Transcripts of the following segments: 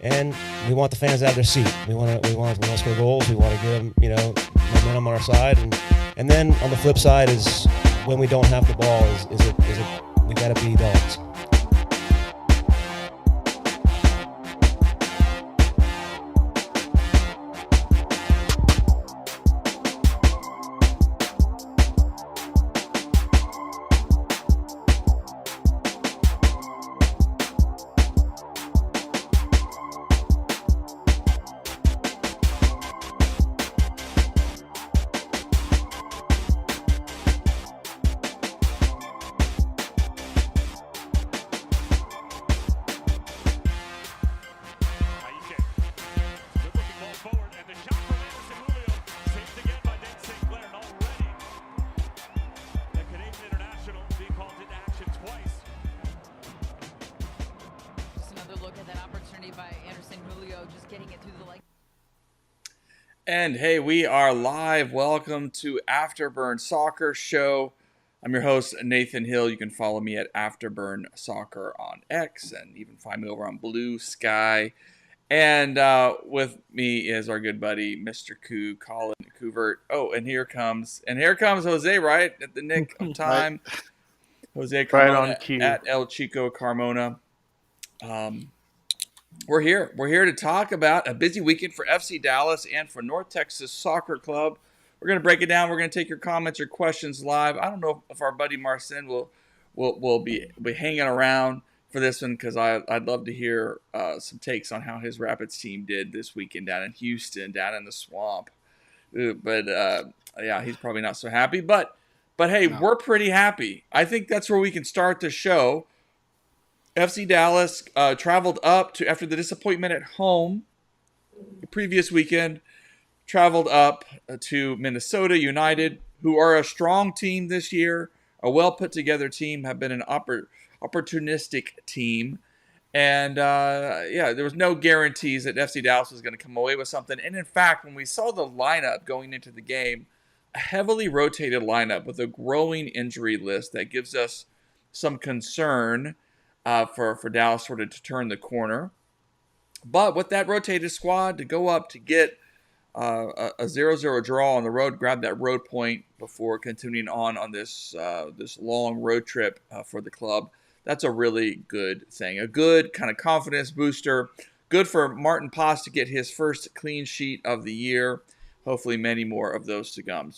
and we want the fans out of their seat. We want to score goals. We want to get them, momentum on our side, and then on the flip side is when we don't have the ball, is it we got to be dogs. And hey, we are live. Welcome to Afterburn Soccer Show. I'm your host, Nathan Hill. You can follow me at Afterburn Soccer on X and even find me over on Blue Sky. And with me is our good buddy, Mr. Colin Couvert. Oh, and here comes Jose, right? At the nick of time. Jose Carmona right on cue. At El Chico Carmona. We're here. We're here to talk about a busy weekend for FC Dallas and for North Texas Soccer Club. We're going to break it down. We're going to take your comments, your questions live. I don't know if our buddy Marcin will be hanging around for this one because I'd love to hear some takes on how his Rapids team did this weekend down in Houston, down in the swamp. But yeah, he's probably not so happy. But hey, We're pretty happy. I think that's where we can start the show. FC Dallas traveled up to, after the disappointment at home the previous weekend, traveled up to Minnesota United, who are a strong team this year, a well put together team, have been an opportunistic team. And there was no guarantees that FC Dallas was going to come away with something. And in fact, when we saw the lineup going into the game, a heavily rotated lineup with a growing injury list that gives us some concern for Dallas sort of to turn the corner. But with that rotated squad to go up to get a 0-0 draw on the road, grab that road point before continuing on this long road trip for the club, that's a really good thing. A good kind of confidence booster. Good for Maarten Paes to get his first clean sheet of the year. Hopefully many more of those to come.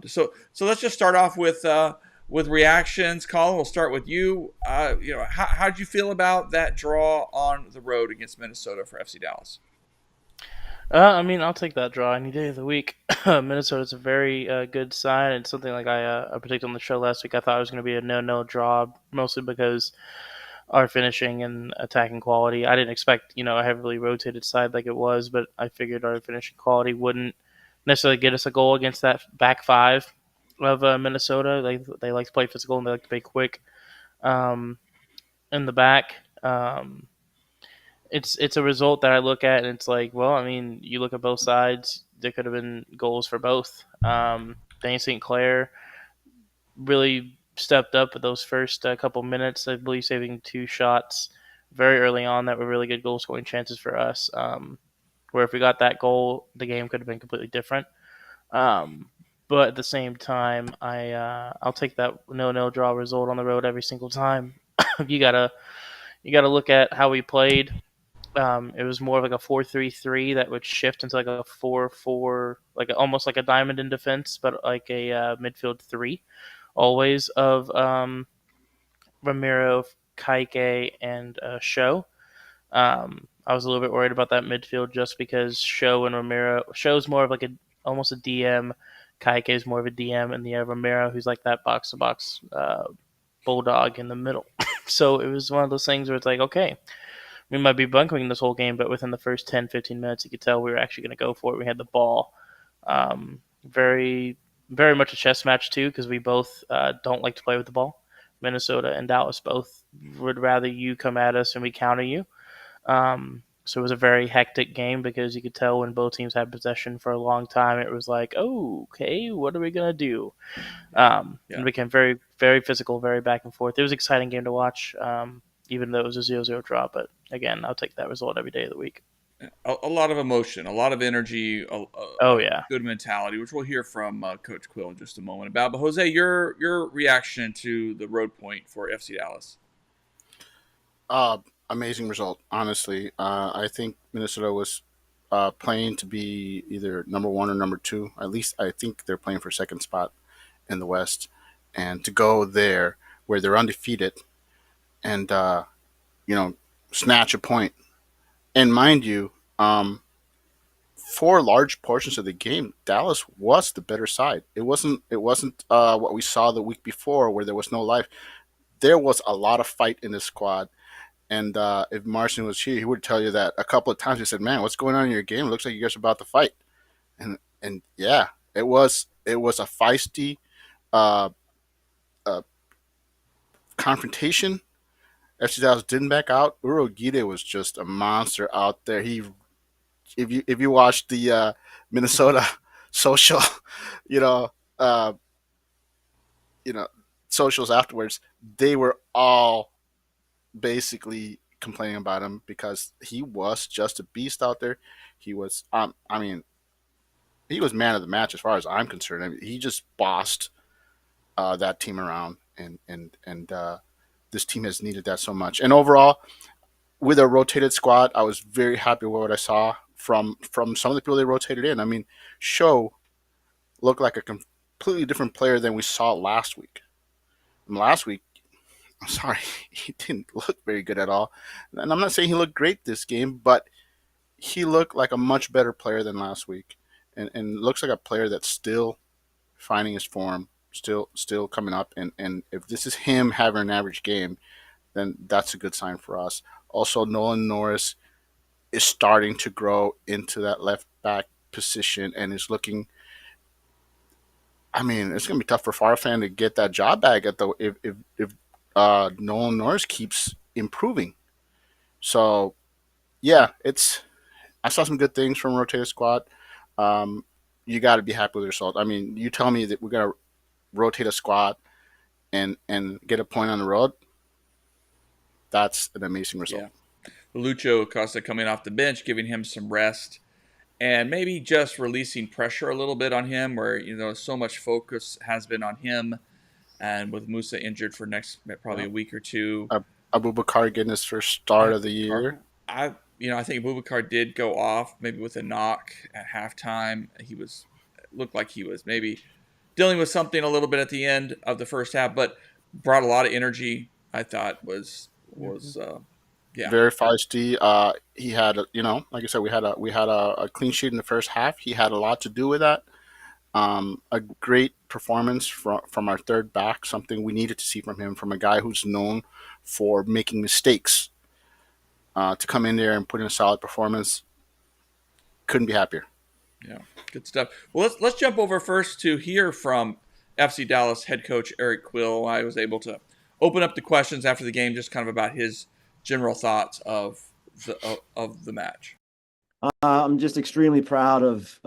So let's just start off with reactions. Colin, we'll start with you. How did you feel about that draw on the road against Minnesota for FC Dallas? I'll take that draw any day of the week. Minnesota's a very good sign. It's something like I predicted on the show last week. I thought it was going to be a no draw, mostly because our finishing and attacking quality. I didn't expect, a heavily rotated side like it was, but I figured our finishing quality wouldn't necessarily get us a goal against that back five of Minnesota. They like to play physical and they like to play quick in the back. It's a result that I look at and it's like, well, you look at both sides. There could have been goals for both. Danny St. Clair really stepped up with those first couple minutes. I believe saving 2 shots very early on that were really good goal scoring chances for us. Where if we got that goal, the game could have been completely different. But at the same time, I'll take that 0-0 draw result on the road every single time. You gotta look at how we played. It was more of like a 4-3-3 that would shift into like a 4-4, almost like a diamond in defense, but like a midfield 3, always of Ramiro, Kaike, and Show. I was a little bit worried about that midfield just because Show and Ramiro. Show's more of like almost a DM. Kaike is more of a DM, and Ramiro, who's like that box-to-box bulldog in the middle. So it was one of those things where it's like, okay, we might be bunkering this whole game, but within the first 10, 15 minutes, you could tell we were actually going to go for it. We had the ball. Very, very much a chess match, too, because we both don't like to play with the ball. Minnesota and Dallas both would rather you come at us and we counter you. So it was a very hectic game because you could tell when both teams had possession for a long time, it was like, oh, okay, what are we going to do? It became very, very physical, very back and forth. It was an exciting game to watch. even though it was a 0-0 draw. But again, I'll take that result every day of the week. A lot of emotion, a lot of energy, Oh a yeah. good mentality, which we'll hear from Coach Quill in just a moment about. But Jose, your reaction to the road point for FC Dallas? Uh, Amazing result, honestly. I think Minnesota was playing to be either number one or number two. At least I think they're playing for second spot in the West, and to go there where they're undefeated and snatch a point. And mind you, for large portions of the game, Dallas was the better side. It wasn't what we saw the week before where there was no life. There was a lot of fight in this squad. And if Marcin was here, he would tell you that a couple of times. He said, "Man, what's going on in your game? It looks like you guys are about to fight." And yeah, it was a feisty uh, uh, confrontation. FC Dallas didn't back out. Urogide was just a monster out there. If you watch the Minnesota social, you know, uh, you know, socials afterwards, they were all basically complaining about him because he was just a beast out there. He was, I mean, he was man of the match as far as I'm concerned. I mean, he just bossed that team around, and this team has needed that so much. And overall, with a rotated squad, I was very happy with what I saw from some of the people they rotated in. I mean, Show looked like a completely different player than we saw last week. And last week, I'm sorry, he didn't look very good at all. And I'm not saying he looked great this game, but he looked like a much better player than last week, and looks like a player that's still finding his form, still coming up. And if this is him having an average game, then that's a good sign for us. Also, Nolan Norris is starting to grow into that left back position and is looking. I mean, it's gonna be tough for Farfan to get that job back at the if Nolan Norris keeps improving. So yeah, it's I saw some good things from Rotator Squad. Um, you got to be happy with the result. I mean, you tell me that we're gonna rotate a squad and get a point on the road. That's an amazing result. Yeah, Lucho Acosta coming off the bench, giving him some rest, and maybe just releasing pressure a little bit on him, where so much focus has been on him, and with Musa injured for next probably Yeah. a week or two. Abubakar getting his first start of the year. I think Abubakar did go off maybe with a knock at halftime. Looked like he was maybe dealing with something a little bit at the end of the first half, but brought a lot of energy. I thought was yeah. Very feisty. He had, like I said, we had a clean sheet in the first half. He had a lot to do with that. A great performance from our third back, something we needed to see from him, from a guy who's known for making mistakes. To come in there and put in a solid performance, couldn't be happier. Yeah, good stuff. Well, let's jump over first to hear from FC Dallas head coach Eric Quill. I was able to open up the questions after the game, just kind of about his general thoughts of the match. I'm just extremely proud of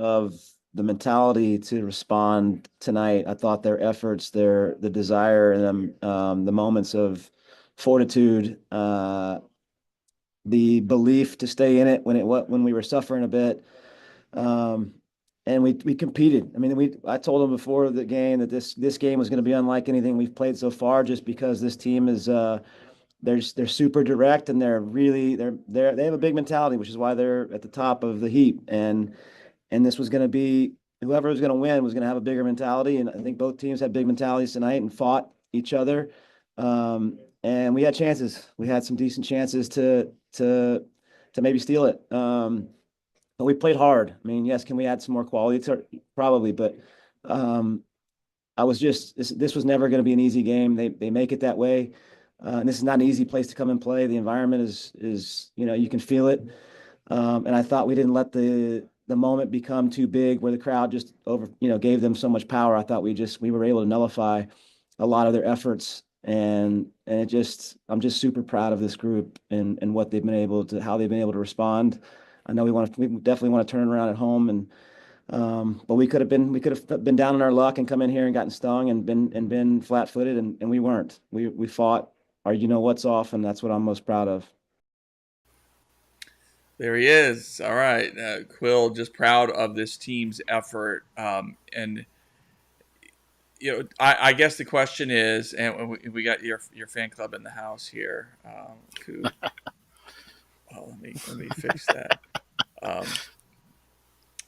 the mentality to respond tonight. I thought their efforts, the desire, and the moments of fortitude, the belief to stay in it when we were suffering a bit, and we competed. I mean, I told them before the game that this game was going to be unlike anything we've played so far, just because this team is they're super direct, and they have a big mentality, which is why they're at the top of the heap. And this was going to be, whoever was going to win was going to have a bigger mentality. And I think both teams had big mentalities tonight and fought each other. And we had chances. We had some decent chances to maybe steal it. But we played hard. I mean, yes, can we add some more quality? Probably, but this was never going to be an easy game. They make it that way. And this is not an easy place to come and play. The environment is you can feel it. And I thought we didn't let the moment become too big where the crowd just gave them so much power. I thought we were able to nullify a lot of their efforts. And I'm just super proud of this group and how they've been able to respond. I know we definitely want to turn around at home, but we could have been down in our luck and come in here and gotten stung and been flat footed, and we weren't. We fought our you know what's off, and that's what I'm most proud of. There he is. All right, Quill, just proud of this team's effort. And I guess the question is, and we got your fan club in the house here, Coop. Oh, let me fix that. Um,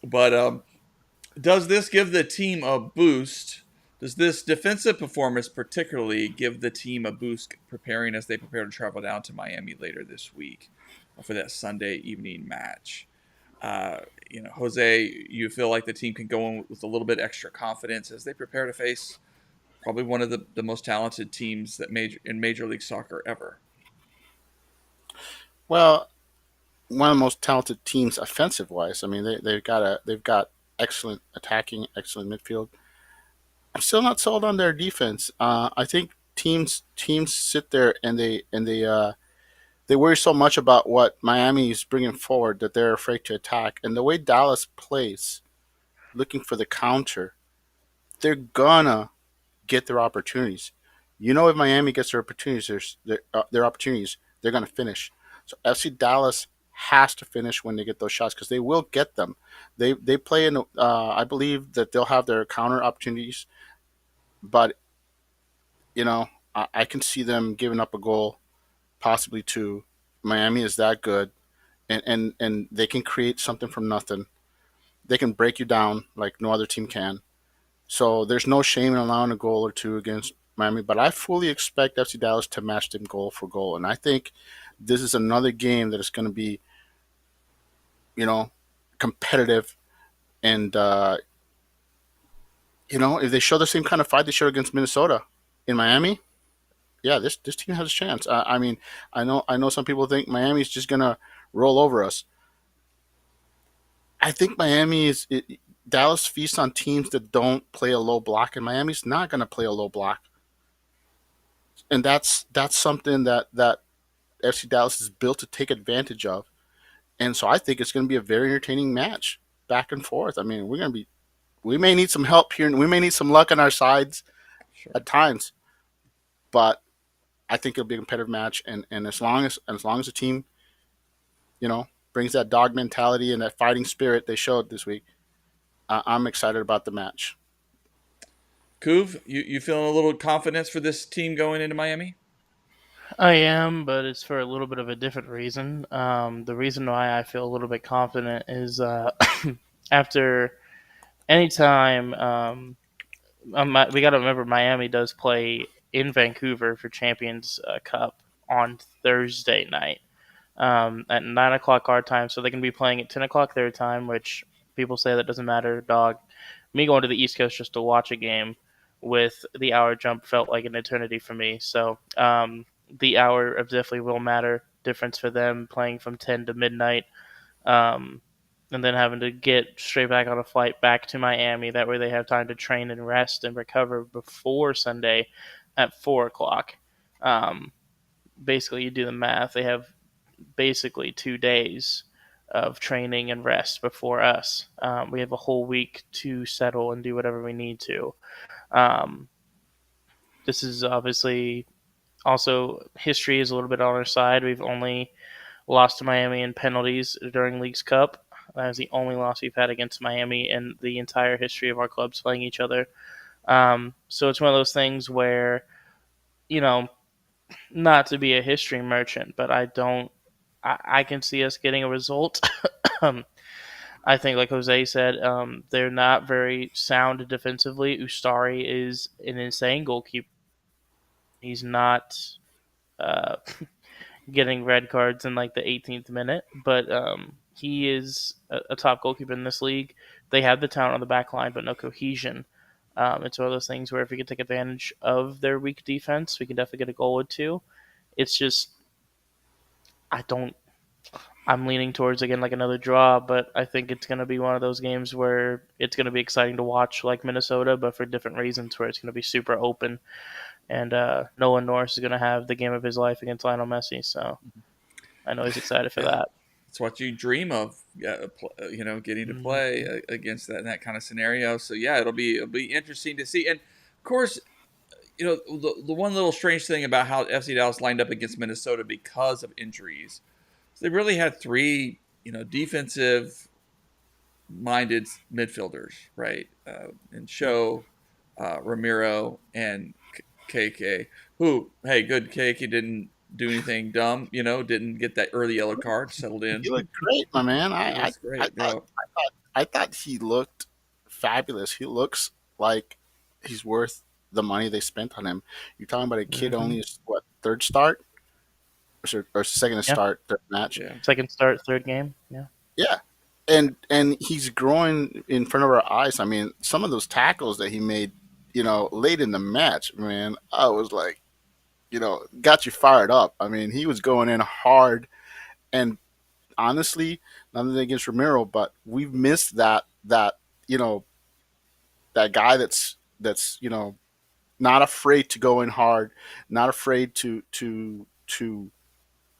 but does this give the team a boost? Does this defensive performance particularly give the team a boost preparing as they prepare to travel down to Miami later this week for that Sunday evening match? Uh, Jose, you feel like the team can go in with a little bit extra confidence as they prepare to face probably one of the most talented teams that in Major League Soccer ever. Well, one of the most talented teams offensive wise. I mean, they've got excellent attacking, excellent midfield. I'm still not sold on their defense. I think teams sit there and they worry so much about what Miami is bringing forward that they're afraid to attack. And the way Dallas plays, looking for the counter, they're gonna get their opportunities. If Miami gets their opportunities, their opportunities, they're gonna finish. So FC Dallas has to finish when they get those shots because they will get them. They play in. I believe that they'll have their counter opportunities, but I can see them giving up a goal, possibly two. Miami is that good, and they can create something from nothing. They can break you down like no other team can. So there's no shame in allowing a goal or two against Miami, but I fully expect FC Dallas to match them goal for goal, and I think this is another game that is going to be, competitive, and if they show the same kind of fight they showed against Minnesota in Miami, yeah, this team has a chance. I mean, I know some people think Miami's just gonna roll over us. I think Dallas feasts on teams that don't play a low block, and Miami's not gonna play a low block, and that's something that FC Dallas is built to take advantage of. And so I think it's going to be a very entertaining match, back and forth. I mean, we may need some help here, and we may need some luck on our sides Sure. at times, but I think it'll be a competitive match. And as long as the team, brings that dog mentality and that fighting spirit they showed this week, I'm excited about the match. Kuv, you feeling a little confidence for this team going into Miami? I am, but it's for a little bit of a different reason. The reason why I feel a little bit confident is after any time we got to remember Miami does play in Vancouver for Champions Cup on Thursday night at 9 o'clock our time, so they can be playing at 10 o'clock their time, which people say that doesn't matter. Dog, me going to the East Coast just to watch a game with the hour jump felt like an eternity for me. So the hour of definitely will matter difference for them playing from 10 to midnight. Um, and then having to get straight back on a flight back to Miami. That way they have time to train and rest and recover before Sunday at 4 o'clock. Um, Basically, you do the math. They have basically 2 days of training and rest before us. We have a whole week to settle and do whatever we need to. Um, this is obviously also history is a little bit on our side. We've only lost to Miami in penalties during Leagues Cup. That is the only loss we've had against Miami in the entire history of our clubs playing each other. So it's one of those things where, you know, not to be a history merchant, but I can see us getting a result. I think, like Jose said, they're not very sound defensively. Ustari is an insane goalkeeper. He's not uh, getting red cards in like the 18th minute, but he is a top goalkeeper in this league. They have the talent on the back line, but no cohesion. It's one of those things where if we can take advantage of their weak defense, we can definitely get a goal or two. It's just I don't. I'm leaning towards again like another draw, but I think it's going to be one of those games where it's going to be exciting to watch, like Minnesota, but for different reasons. Where it's going to be super open, and Nolan Norris is going to have the game of his life against Lionel Messi. So I know he's excited for Yeah, that. it's what you dream of, getting to play against that in that kind of scenario. So yeah, it'll be interesting to see. And of course, the one little strange thing about how FC Dallas lined up against Minnesota because of injuries, they really had three, defensive minded midfielders, right? And Show, Ramiro, and KK, who, hey, good KK didn't do anything dumb, didn't get that early yellow card, settled in. He looked great, my man. He looks I great. thought I thought he looked fabulous. He looks like he's worth the money they spent on him. You're talking about a kid Mm-hmm. only what third start or second to Yeah. start third match. Yeah. Second start, third game. Yeah. Yeah, and he's growing in front of our eyes. I mean, some of those tackles that he made, late in the match, man, I was like, got you fired up. I mean, he was going in hard, and honestly, nothing against Ramiro, but we've missed that you know that guy that's not afraid to go in hard, not afraid to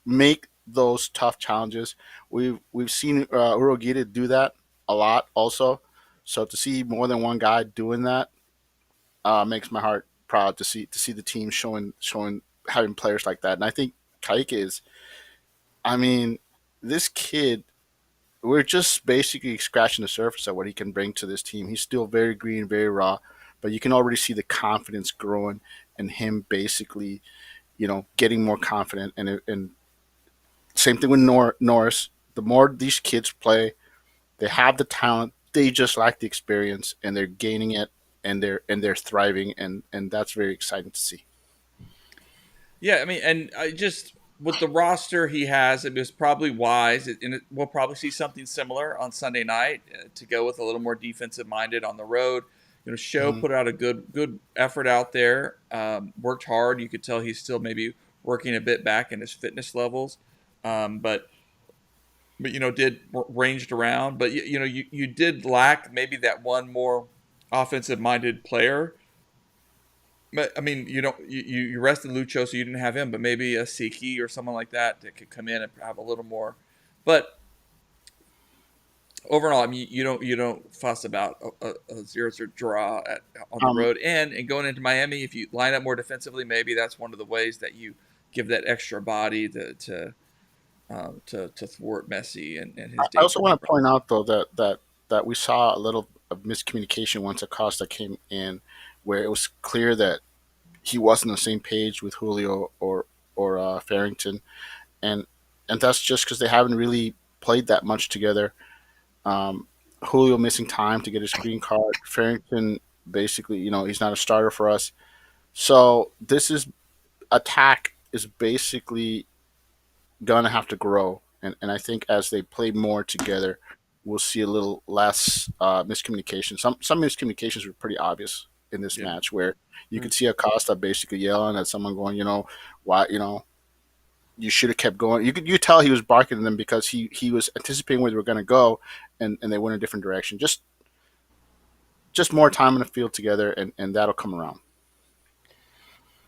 make those tough challenges. We've seen Urogita do that a lot also. So to see more than one guy doing that makes my heart proud to see the team showing having players like that. And I think Kaike is. I mean, this kid. We're just basically scratching the surface of what he can bring to this team. He's still very green, very raw, but you can already see the confidence growing and him basically, getting more confident. And same thing with Norris. The more these kids play, they have the talent. They just lack the experience, and they're gaining it, and they're thriving, and that's very exciting to see. Yeah, I mean, and I just with the roster he has, it was probably wise, and we'll probably see something similar on Sunday night to go with a little more defensive minded on the road. Show Mm-hmm. put out a good effort out there, worked hard. You could tell he's still maybe working a bit back in his fitness levels, but did ranged around. But you did lack maybe that one more offensive minded player. But I mean, you rested Lucho, so you didn't have him, but maybe a Siki or someone like that could come in and have a little more. But overall, I mean, you don't fuss about a 0-0 draw on the Um, road, and going into Miami, if you line up more defensively, maybe that's one of the ways that you give that extra body to thwart Messi and his I also dangerous want to run. point out though that we saw a little of miscommunication once Acosta came in, where it was clear that he wasn't on the same page with Julio or Farrington, and that's just because they haven't really played that much together. Um, Julio missing time to get his green card. Farrington basically, he's not a starter for us. So this is attack is basically gonna have to grow, and I think as they play more together, we'll see a little less miscommunication. Some miscommunications were pretty obvious in this Yeah. match, where you Mm. could see Acosta basically yelling at someone, going, why, you should have kept going. You tell he was barking at them because he was anticipating where they were going to go, and they went a different direction. Just more time in the field together, and that'll come around.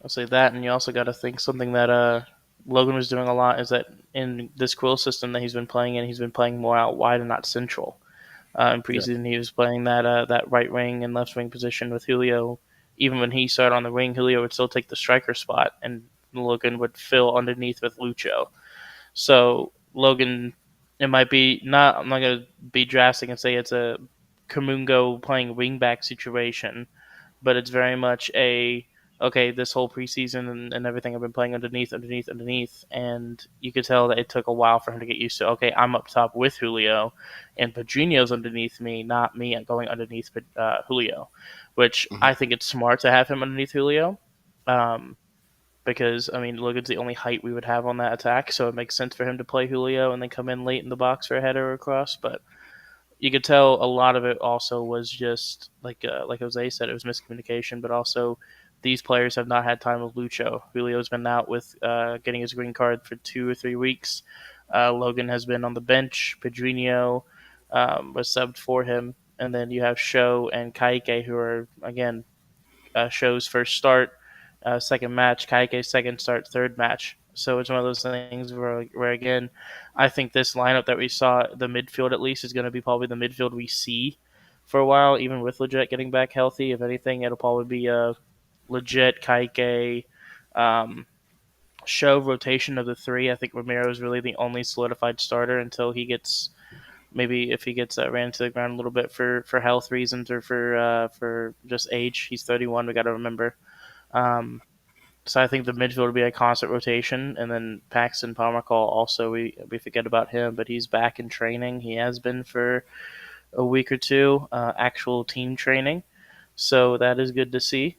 I'll say that, and you also got to think something that Logan was doing a lot is that in this Quill system that he's been playing in, he's been playing more out wide and not central. In Yeah. preseason, he was playing that right wing and left wing position with Julio. Even when he started on the wing, Julio would still take the striker spot, and Logan would fill underneath with Lucho. So Logan, it might be not. I'm not going to be drastic and say it's a Kamungo playing wingback situation, but it's very much a okay. This whole preseason and everything, I've been playing underneath, and you could tell that it took a while for him to get used to. Okay, I'm up top with Julio, and Pedrinho's underneath me, not me going underneath Julio, which Mhm. I think it's smart to have him underneath Julio. Um, because I mean Logan's the only height we would have on that attack, so it makes sense for him to play Julio and then come in late in the box for a header or a cross. But you could tell a lot of it also was just like Jose said, it was miscommunication, but also these players have not had time with Lucho. Julio's been out with getting his green card for 2 or 3 weeks. Logan has been on the bench. Pedrinho was subbed for him, and then you have Show and Kaike, who are again Show's first start, second match, Kaike's second start, third match. So it's one of those things where again, I think this lineup that we saw, the midfield at least, is going to be probably the midfield we see for a while, even with Leggett getting back healthy. If anything, it'll probably be legit Kaike show rotation of the three. I think Romero is really the only solidified starter until he gets maybe if he gets ran to the ground a little bit for health reasons or for just age. He's 31. We got to remember. Um, so I think the midfield will be a constant rotation, and then Paxton Palmercall also we forget about him, but he's back in training. He has been for a week or two, actual team training. So that is good to see.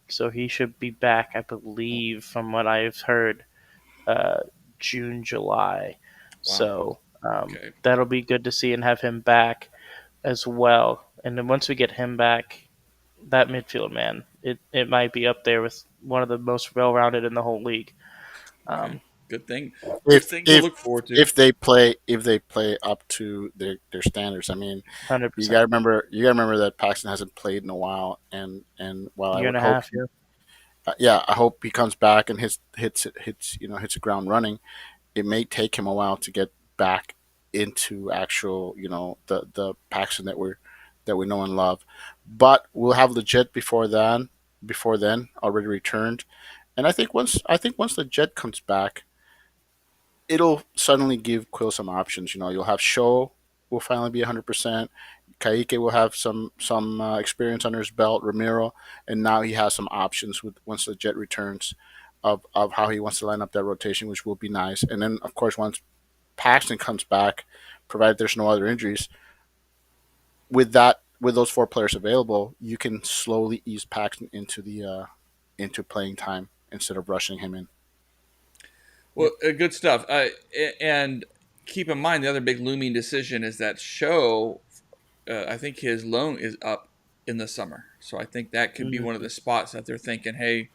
So he should be back, I believe, from what I've heard, uh, June, July. Wow. So Okay. that'll be good to see and have him back as well. And then once we get him back, that midfield, man, it might be up there with one of the most well-rounded in the whole league. Okay. Um, Good thing. Good If thing to if look forward to. if they play up to their standards, I mean, 100%. you gotta remember that Paxton hasn't played in a while, and while I Year and would a hope, half, yeah. yeah, I hope he comes back and hits the ground running. It may take him a while to get back into actual the Paxton that we know and love, but we'll have legit before then already returned, and I think once the Jet comes back, it'll suddenly give Quill some options. You'll have Show will finally be 100%. Kaike will have some experience under his belt. Ramiro, and now he has some options with once the Jet returns, of how he wants to line up that rotation, which will be nice. And then of course once Paxton comes back, provided there's no other injuries, with those four players available, you can slowly ease Paxton into playing time instead of rushing him in. Well, good stuff. And keep in mind the other big looming decision is that Show. I think his loan is up in the summer, so I think that could be one of Mhm. the spots that they're thinking, hey,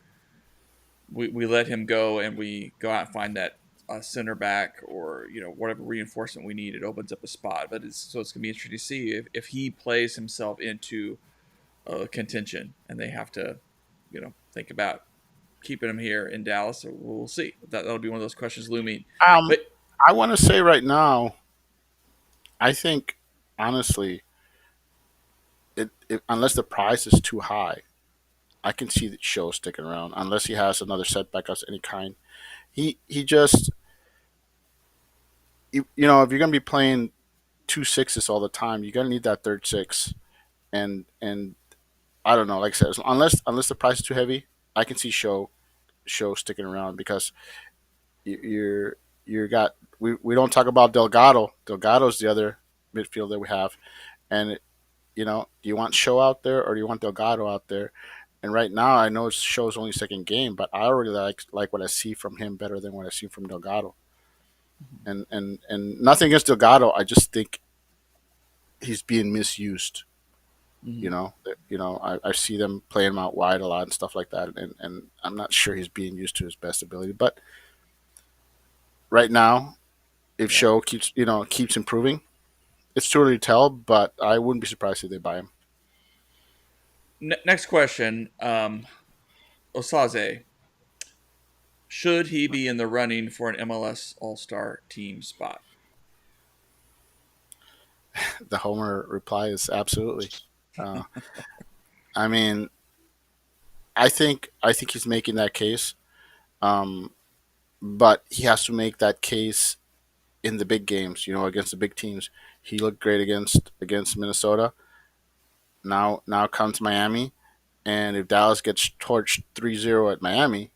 we let him go and we go out and find that center back or whatever reinforcement we need. It opens up a spot, but it's gonna be interesting to see if he plays himself into contention and they have to think about keeping him here in Dallas. So we'll see. That'll be one of those questions looming. Um, But I want to say right now, I think honestly, unless the price is too high, I can see the show sticking around unless he has another setback of any kind. He just if you're gonna be playing two sixes all the time, you're gonna need that third six. And I don't know, like I said, unless the price is too heavy, I can see show sticking around because you're got we don't talk about Delgado. Delgado's the other midfielder we have, and do you want Show out there or do you want Delgado out there? And right now, I know Show's only second game, but I already like what I see from him better than what I see from Delgado. And nothing against Delgado, I just think he's being misused. mhm, I see them playing him out wide a lot and stuff like that, and I'm not sure he's being used to his best ability. But right now, if yeah. Show keeps improving, it's too early to tell. But I wouldn't be surprised if they buy him. Next question, Osaze. Should he be in the running for an MLS All Star team spot? The Homer reply is absolutely. Uh, I mean, I think he's making that case, um, but he has to make that case in the big games. Against the big teams. He looked great against Minnesota. Now comes Miami, and if Dallas gets torched 3-0 at Miami,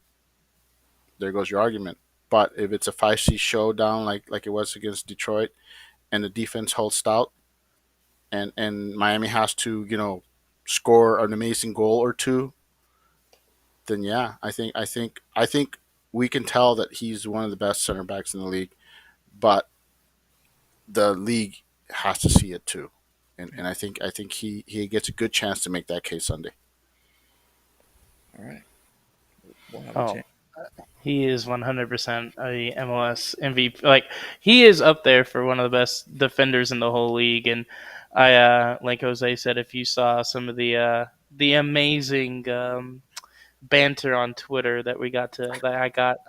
there goes your argument. But if it's a 5C showdown like it was against Detroit, and the defense holds stout, and Miami has to score an amazing goal or two, then yeah, I think we can tell that he's one of the best center backs in the league. But the league has to see it too, and I think he gets a good chance to make that case Sunday. All right, we'll have a Oh, chance. he is 100% a MLS MVP. Like he is up there for one of the best defenders in the whole league. And I, like Jose said, if you saw some of the amazing banter on Twitter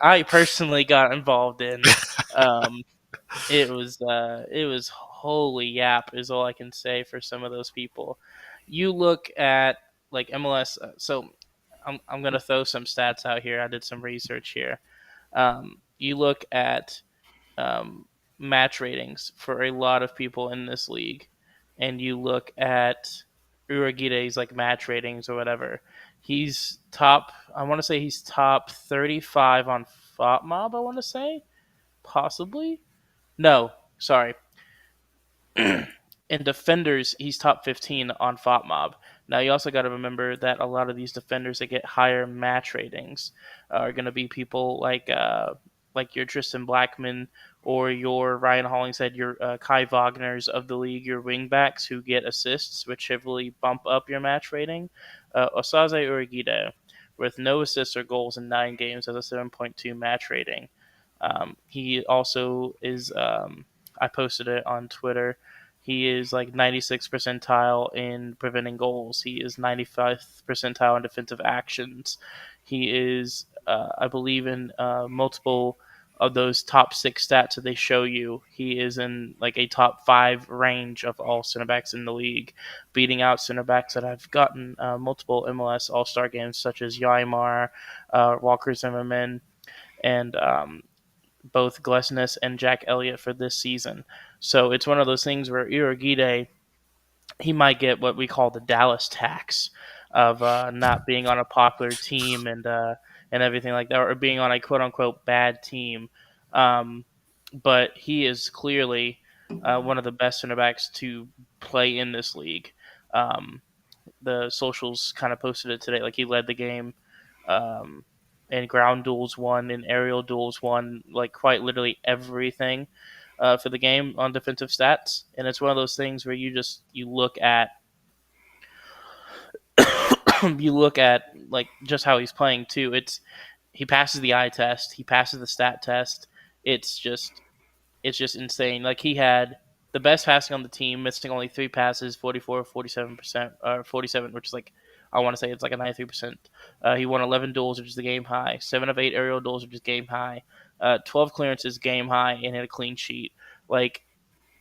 I personally got involved in, um, it was holy yap is all I can say for some of those people. You look at like MLS, so I'm gonna throw some stats out here. I did some research here. You look at um, match ratings for a lot of people in this league, and you look at Uragide's like match ratings or whatever. He's top. I want to say he's top 35 on FOTMob. I want to say possibly. No, sorry. In defenders, he's top 15 on FOTMob. Now, you also got to remember that a lot of these defenders that get higher match ratings are going to be people like your Tristan Blackman or your Ryan Hollingshead, your Kai Wagner's of the league, your wingbacks who get assists, which heavily bump up your match rating. Osaze Urigide, with no assists or goals in 9 games, has a 7.2 match rating. He also is. I posted it on Twitter. He is like 96th percentile in preventing goals. He is 95th percentile in defensive actions. He is, I believe, in multiple of those top 6 stats that they show you. He is in like a top 5 range of all center backs in the league, beating out center backs that have gotten multiple MLS All Star games, such as Yaimar, Walker Zimmerman, and both Glesnes and Jack Elliott for this season. So it's one of those things where Uragide, he might get what we call the Dallas tax of not being on a popular team and everything like that, or being on a quote unquote bad team. But he is clearly one of the best center backs to play in this league. The socials kind of posted it today. Like he led the game in ground duels won, in aerial duels won, like quite literally everything for the game on defensive stats. And it's one of those things where you look at you look at like just how he's playing too. He passes the eye test, he passes the stat test. It's just insane. Like he had the best passing on the team, missing only 3 passes, 44, 47%, or 47, which is like, I want to say it's like a 93%. He won 11 duels, which is the game high. 7 of 8 aerial duels, which is game high. 12 clearances, game high, and had a clean sheet. Like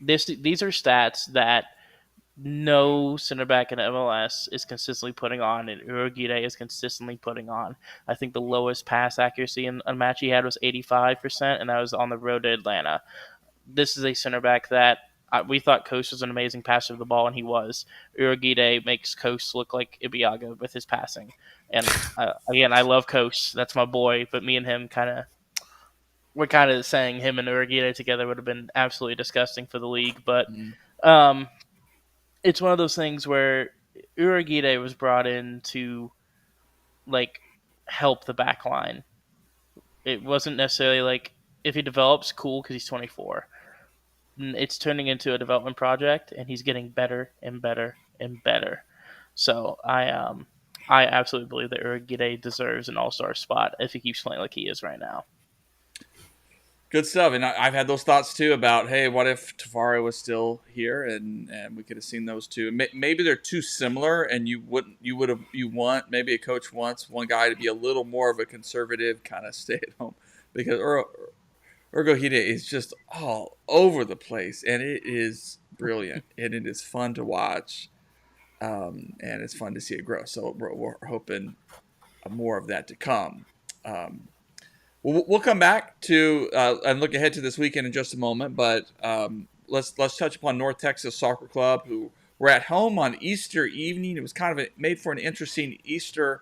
these are stats that no center back in MLS is consistently putting on, and Urugide is consistently putting on. I think the lowest pass accuracy in a match he had was 85%, and that was on the road to Atlanta. This is a center back that we thought Coast was an amazing passer of the ball, and he was. Urugide makes Coast look like Ibiaga with his passing. And again, I love Coast. That's my boy. But me and him we're kind of saying him and Urugide together would have been absolutely disgusting for the league. But it's one of those things where Urugide was brought in to like help the back line. It wasn't necessarily like if he develops, cool, because he's 24. It's turning into a development project, and he's getting better and better and better. So I absolutely believe that Urugide deserves an all-star spot if he keeps playing like he is right now. Good stuff. And I've had those thoughts too about, hey, what if Tafari was still here and we could have seen those two? Maybe they're too similar, and you want maybe a coach wants one guy to be a little more of a conservative kind of stay at home, because Urugide is just all over the place, and it is brilliant, and it is fun to watch, and it's fun to see it grow. So we're hoping more of that to come. We'll come back to and look ahead to this weekend in just a moment, but let's touch upon North Texas Soccer Club, who were at home on Easter evening. It was kind of made for an interesting Easter,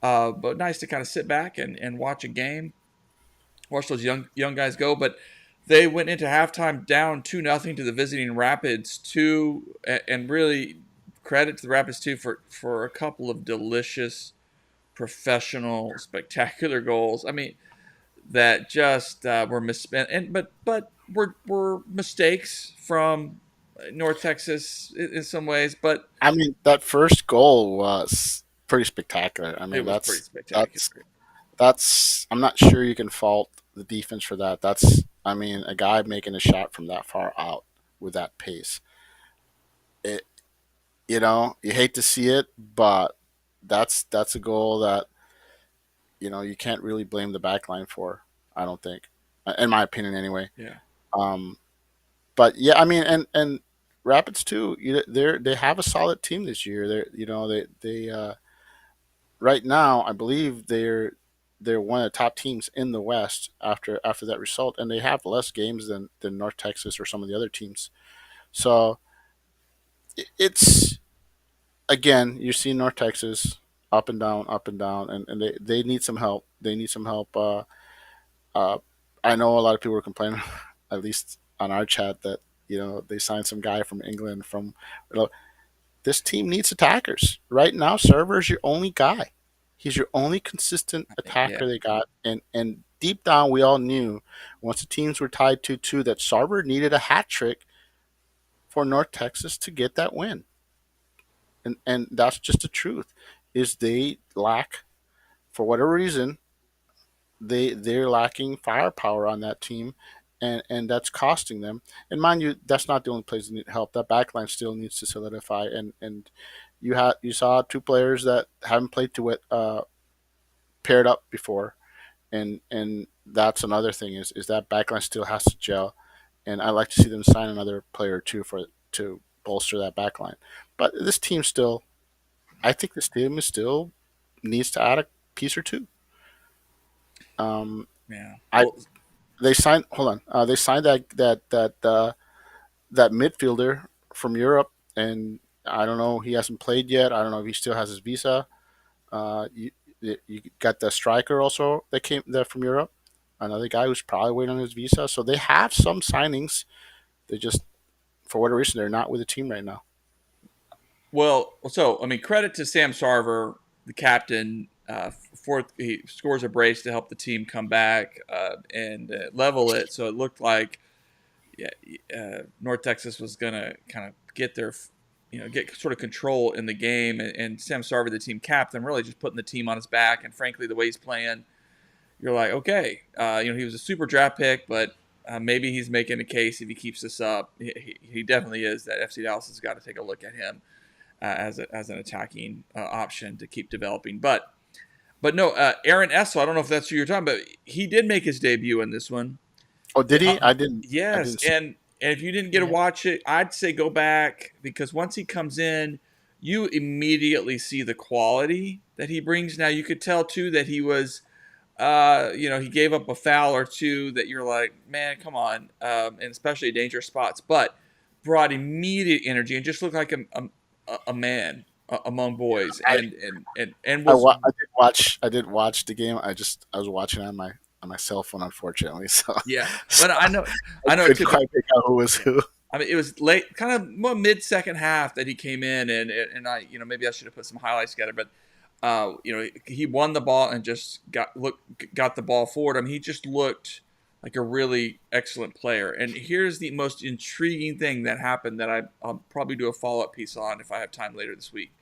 but nice to kind of sit back and watch a game. Watch those young guys go, but they went into halftime down 2-0 to the visiting Rapids 2, and really credit to the Rapids 2 for a couple of delicious, professional, spectacular goals. I mean, that just were misspent, but were mistakes from North Texas in some ways. But I mean, that first goal was pretty spectacular. I mean, it was pretty spectacular. That's I'm not sure you can fault the defense for that. That's I mean, a guy making a shot from that far out with that pace. It you hate to see it, but that's a goal that you can't really blame the back line for. I don't think, in my opinion, anyway. Yeah. But yeah, I mean, and Rapids too. They have a solid team this year. They right now, I believe they're one of the top teams in the West after that result, and they have less games than North Texas or some of the other teams. So it's again, you see North Texas up and down, and they need some help. They need some help. Uh, I know a lot of people were complaining, at least on our chat, that they signed some guy from England. This team needs attackers right now. Server is your only guy. He's your only consistent Yeah. attacker they got, and deep down we all knew once the teams were tied 2-2 that Sarver needed a hat trick for North Texas to get that win, and that's just the truth. Is they lack, for whatever reason, they're lacking firepower on that team, and that's costing them. And mind you, that's not the only place that need help. That backline still needs to solidify, and you saw two players that haven't played to it paired up before, and that's another thing is that backline still has to gel, and I like to see them sign another player or two for to bolster that backline. But this team still, I think this team is still needs to add a piece or two. Um, Yeah. I Well, they signed. Hold on. They signed that midfielder from Europe, and I don't know. He hasn't played yet. I don't know if he still has his visa. Uh, you, you got the striker also that came there from Europe. Another guy who's probably waiting on his visa. So they have some signings. They just, for whatever reason, they're not with the team right now. so I mean, credit to Sam Sarver, the captain. Fourth, he scores a brace to help the team come back and level it. So it looked like, yeah, North Texas was gonna kind of get their, get sort of control in the game. And Sam Sarver, the team captain, really just putting the team on his back. And frankly, the way he's playing, you're like, okay, he was a super draft pick, but maybe he's making a case if he keeps this up. He definitely is. That FC Dallas has got to take a look at him as an attacking option to keep developing. But no, Aaron Essel, I don't know if that's who you're talking about. He did make his debut in this one. Oh, did he? I Yes, didn't see. and if you didn't get to watch it, I'd say go back because once he comes in, you immediately see the quality that he brings. Now you could tell too that he was, he gave up a foul or two that you're like, man, come on, and especially dangerous spots, but brought immediate energy and just looked like a man among boys, and was. I did watch the game. I was watching on my cell phone, unfortunately. So, Yeah, so but I know couldn't too. quite pick out who was who. I mean, it was late, kind of more mid second half that he came in, and I, maybe I should have put some highlights together, but he won the ball and just got the ball forward. I mean, he just looked like a really excellent player. And here's the most intriguing thing that happened that I'll probably do a follow up piece on if I have time later this week.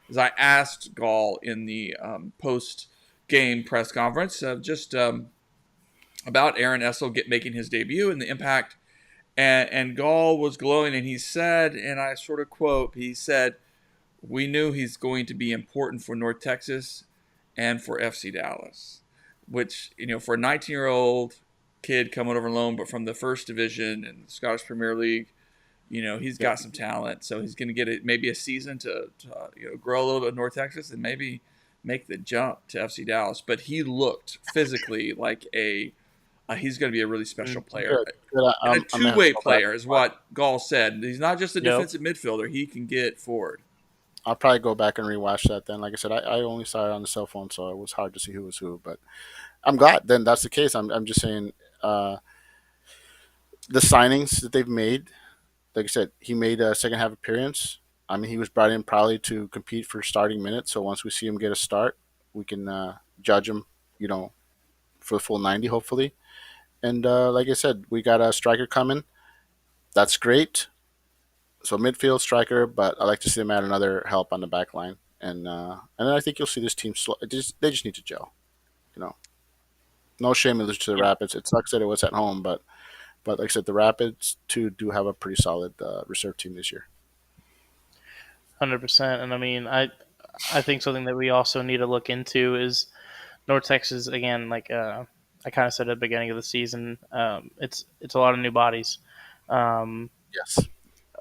Is I asked Gall in the post game press conference just about Aaron Essel making his debut and the impact. And Gall was glowing, and he said, and I sort of quote, he said, "We knew he's going to be important for North Texas and for FC Dallas," which, for a 19-year-old kid coming over loan, but from the first division and the Scottish Premier League, he's got some talent. So he's going to get maybe a season to grow a little bit in North Texas and maybe make the jump to FC Dallas. But he looked physically like he's going to be a really special player. Good. And a I'm gonna have to two-way go back. player is what Gall said. He's not just a Yep. defensive midfielder. He can get forward. I'll probably go back and rewatch that then. Like I said, I only saw it on the cell phone, so it was hard to see who was who. But I'm glad then that's the case. I'm just saying the signings that they've made. Like I said, he made a second half appearance. I mean, he was brought in probably to compete for starting minutes. So once we see him get a start, we can judge him, for the full 90, hopefully. And like I said, we got a striker coming. That's great. So midfield striker, but I like to see them add another help on the back line. And then I think you'll see this team. They just need to gel. You know, no shame in losing to the Rapids. It sucks that it was at home, but like I said, the Rapids too do have a pretty solid reserve team this year. 100%. And I mean, I think something that we also need to look into is North Texas again. Like I kind of said at the beginning of the season, it's a lot of new bodies. Yes.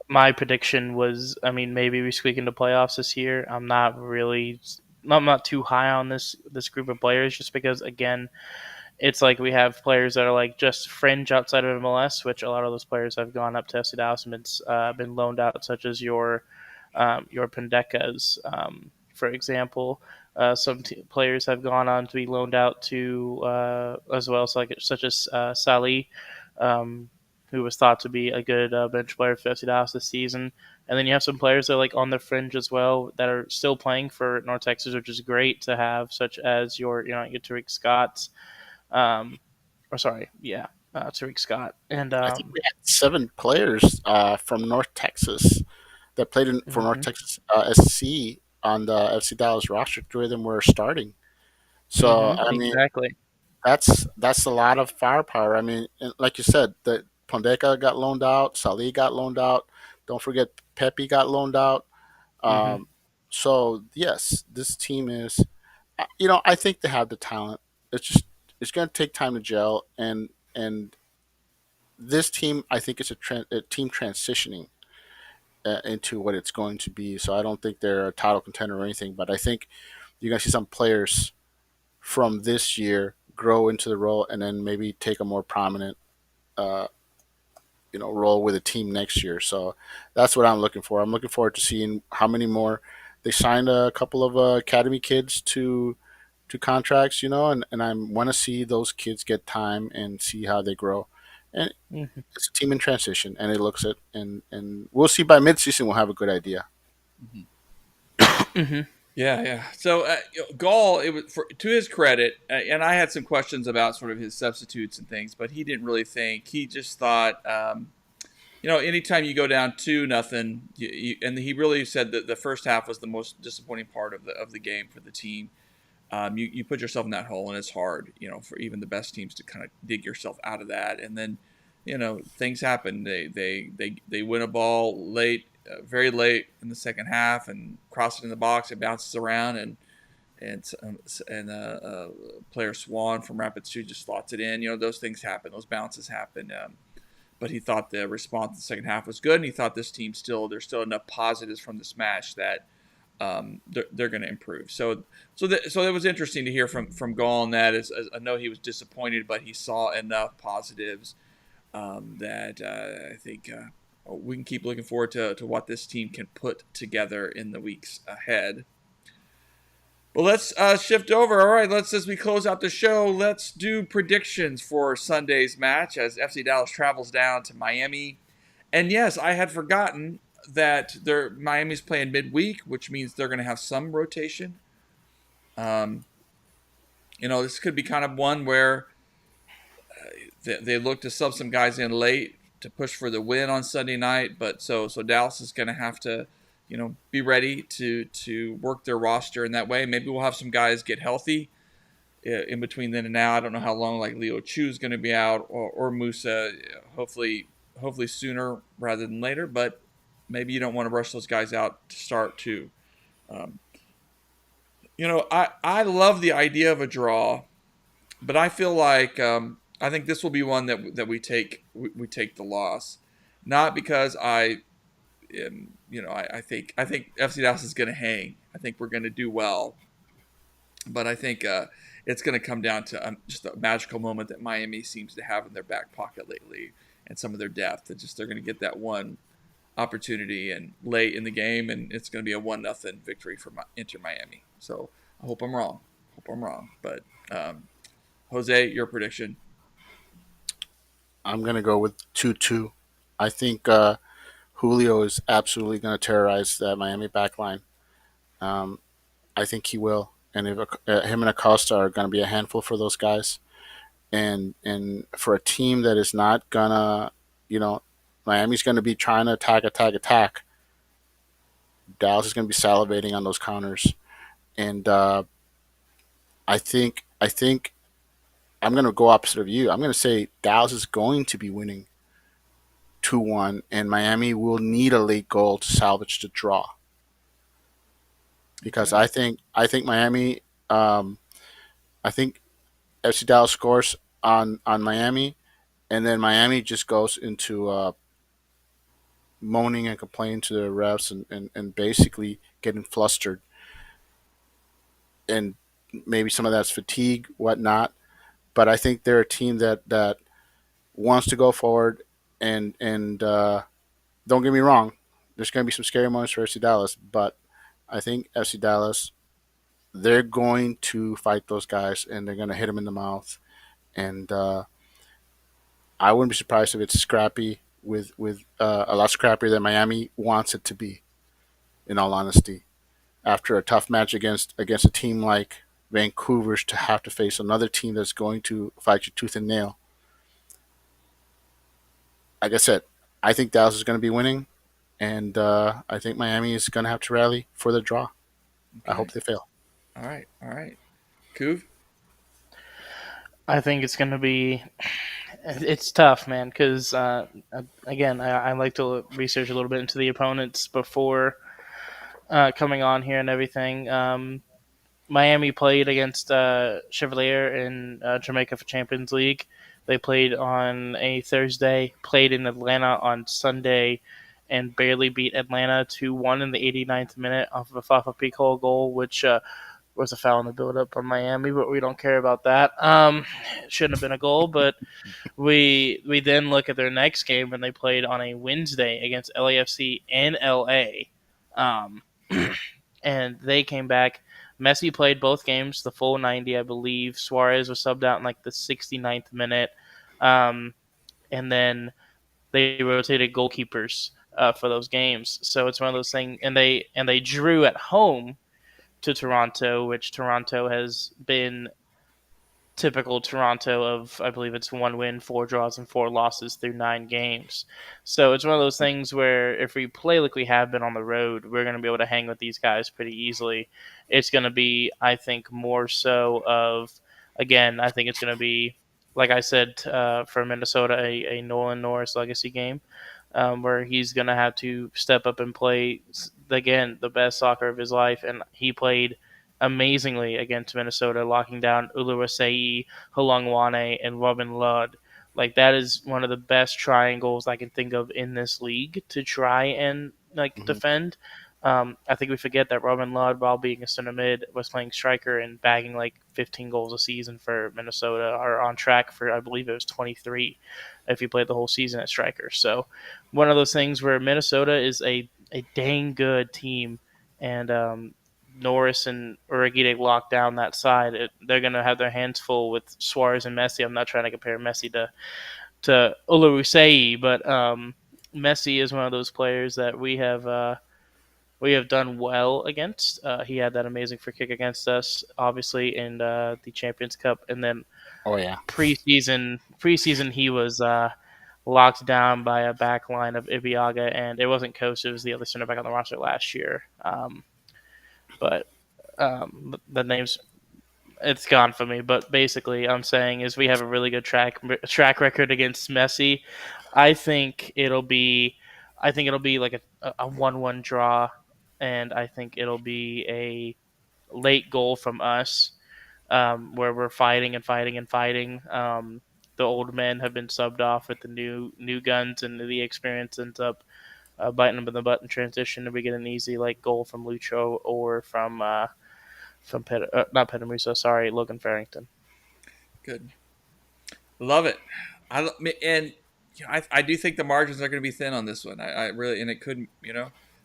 My prediction was, I mean, maybe we squeak into playoffs this year. I'm not really I'm not too high on this group of players, just because again, it's like we have players that are like just fringe outside of MLS, which a lot of those players have gone up to FC Dallas and been loaned out, such as your Pendekas, for example. Some players have gone on to be loaned out to as well, so like such as Sally, um, who was thought to be a good bench player for FC Dallas this season. And then you have some players that are like on the fringe as well that are still playing for North Texas, which is great to have, such as your Tariq Scott, or sorry, yeah, Tariq Scott, and I think we had 7 players from North Texas that played for North mhm, Texas SC on the FC Dallas roster. 3 of them were starting. So I mean, exactly. that's a lot of firepower. I mean, and like you said, the Pondeka got loaned out, Salih got loaned out. Don't forget Pepe got loaned out. hmm Um, so yes, this team is. I think they have the talent. It's going to take time to gel, and this team, I think, is a team transitioning into what it's going to be. So I don't think they're a title contender or anything, but I think you're going to see some players from this year grow into the role and then maybe take a more prominent uh, role with a team next year. So that's what I'm looking for. I'm looking forward to seeing how many more. They signed a couple of academy kids to contracts, and I want to see those kids get time and see how they grow. And hmm it's a team in transition, and it looks it, and we'll see by midseason. We'll have a good idea. Mhm. hmm Yeah, yeah. So Gall, it was to his credit, and I had some questions about sort of his substitutes and things, but he didn't really think. He just thought, anytime you go down 2-0, and he really said that the first half was the most disappointing part of the game for the team. You put yourself in that hole, and it's hard, for even the best teams to kind of dig yourself out of that. And then, things happen. They win a ball late, very late in the second half, and cross it in the box. It bounces around, and player Swan from Rapid City just slots it in. Those things happen. Those bounces happen. But he thought the response in the second half was good, and he thought this team there's still enough positives from this match that they're going to improve. So it was interesting to hear from Gall on that. As I know he was disappointed, but he saw enough positives that I think we can keep looking forward to what this team can put together in the weeks ahead. Well, let's shift over. All right, as we close out the show, let's do predictions for Sunday's match as FC Dallas travels down to Miami. And yes, I had forgotten that Miami's playing midweek, which means they're going to have some rotation. Um, this could be kind of one where they look to sub some guys in late to push for the win on Sunday night. But so Dallas is going to have to, be ready to work their roster in that way. Maybe we'll have some guys get healthy in between then and now. I don't know how long like Leo Chu is going to be out or Musa. Hopefully sooner rather than later. But maybe you don't want to rush those guys out to start too. Um, I love the idea of a draw, but I feel like I think this will be one that we take the loss, not because I think FC Dallas is going to hang. I think we're going to do well, but I think it's going to come down to just a magical moment that Miami seems to have in their back pocket lately, and some of their depth. They're going to get that one opportunity and late in the game, and it's going to be a 1-0 victory for Inter Miami. So I hope I'm wrong. But Jose, your prediction? I'm gonna go with 2-2. I think Julio is absolutely going to terrorize that Miami backline. Um, I think he will, and if him and Acosta are going to be a handful for those guys, and for a team that is not gonna, you know, Miami's going to be trying to attack. Dallas is going to be salivating on those counters, and I think I'm going to go opposite of you. I'm going to say Dallas is going to be winning 2-1, and Miami will need a late goal to salvage the draw because Okay. I think Miami, um, I think FC Dallas scores on Miami, and then Miami just goes into moaning and complaining to the refs and basically getting flustered. and maybe some of that's fatigue, whatnot. But I think they're a team that wants to go forward, and don't get me wrong, there's going to be some scary moments for FC Dallas, but I think FC Dallas, they're going to fight those guys and they're going to hit them in the mouth. And I wouldn't be surprised if it's scrappy with a lot scrappier than Miami wants it to be. In all honesty, after a tough match against a team like Vancouver's, to have to face another team that's going to fight you tooth and nail. Like I said, I think Dallas is going to be winning, and I think Miami is going to have to rally for the draw. I Okay. hope they fail. All right. All right. Kuv? I think it's going to be. It's tough, man, because again, I like to research a little bit into the opponents before coming on here and everything. Miami played against Chevalier in Jamaica for Champions League. They played on a Thursday, played in Atlanta on Sunday, and barely beat Atlanta 2-1 in the 89th minute off of a Fafa Pico goal, which was a foul in the build-up on Miami, but we don't care about that. It shouldn't have been a goal, but we then look at their next game, and they played on a Wednesday against LAFC in LA. Um, and they came back. Messi played both games, the full 90, I believe. Suarez was subbed out in like the 69th minute. And then they rotated goalkeepers for those games. So it's one of those things. And they drew at home to Toronto, which Toronto has been typical Toronto of, I believe it's 1 win, 4 draws, and 4 losses through 9 games. So it's one of those things where if we play like we have been on the road, we're going to be able to hang with these guys pretty easily. It's going to be, I think, more so of, again, I think it's going to be, like I said, for Minnesota, a Nolan Norris legacy game. Where he's going to have to step up and play, again, the best soccer of his life. And he played amazingly against Minnesota, locking down Uluwasei, Hulangwane, and Robin Lod. Like, that is one of the best triangles I can think of in this league to try and Mm-hmm. defend. I think we forget that Robin Lod, while being a center mid, was playing striker and bagging like 15 goals a season for Minnesota, or on track for, I believe it was 23 if he played the whole season at striker. So one of those things where Minnesota is a dang good team, and Norris and Uragide lock down that side. They're going to have their hands full with Suarez and Messi. I'm not trying to compare Messi to Uluwasei, but Messi is one of those players that we have done well against. He had that amazing free kick against us, obviously, in the Champions Cup, and then Oh yeah. preseason he was locked down by a back line of Ibiaga, and it wasn't Coast, it was the other center back on the roster last year. But the name's, it's gone for me. But basically, I'm saying is we have a really good track record against Messi. I think it'll be like a 1-1 draw, and I think it'll be a late goal from us, where we're fighting and fighting and fighting. The old men have been subbed off with the new guns, and the experience ends up biting them in the butt in transition, and we get an easy like goal from Lucho or from not Petamusa, sorry, Logan Farrington. Good. Love it. And I do think the margins are going to be thin on this one. I really, and it could,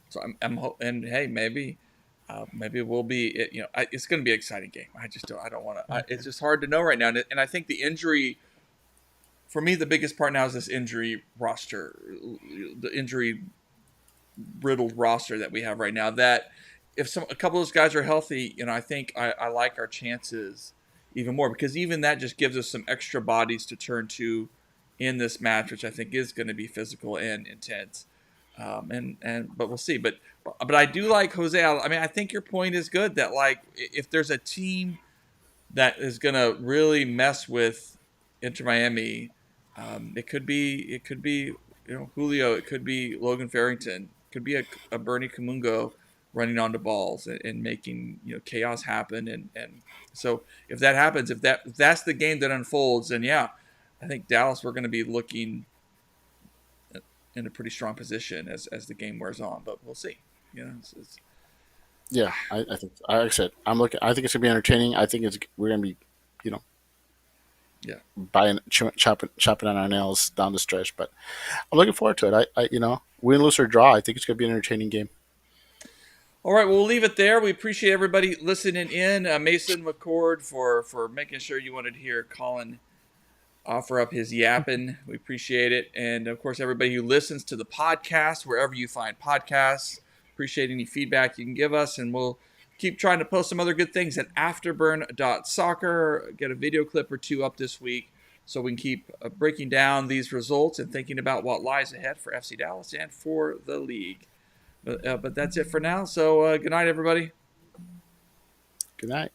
so and hey, maybe it will be, it's going to be an exciting game. I don't want to, it's just hard to know right now. And I think the injury, for me, the biggest part now is this injury roster, the injury riddled roster that we have right now. That if a couple of those guys are healthy, I think I like our chances even more, because even that just gives us some extra bodies to turn to in this match, which I think is going to be physical and intense. But we'll see. But I do like Jose. I mean, I think your point is good that like if there's a team that is going to really mess with Inter Miami, it could be Julio, it could be Logan Farrington, it could be a Bernie Kamungo running onto balls and making chaos happen, and so if that happens, if that's the game that unfolds, then yeah, I think Dallas, we're going to be looking in a pretty strong position as the game wears on, but we'll see. Yeah, I think like I said, I'm looking. I think it's gonna be entertaining. I think we're gonna be, you know, Yeah. chopping on our nails down the stretch. But I'm looking forward to it. Win, lose or draw, I think it's gonna be an entertaining game. All right, well, we'll leave it there. We appreciate everybody listening in. Mason McCord for making sure you wanted to hear Colin offer up his yapping. We appreciate it. And, of course, everybody who listens to the podcast, wherever you find podcasts, appreciate any feedback you can give us. And we'll keep trying to post some other good things at afterburn.soccer. Get a video clip or two up this week so we can keep breaking down these results and thinking about what lies ahead for FC Dallas and for the league. But that's it for now. So good night, everybody. Good night.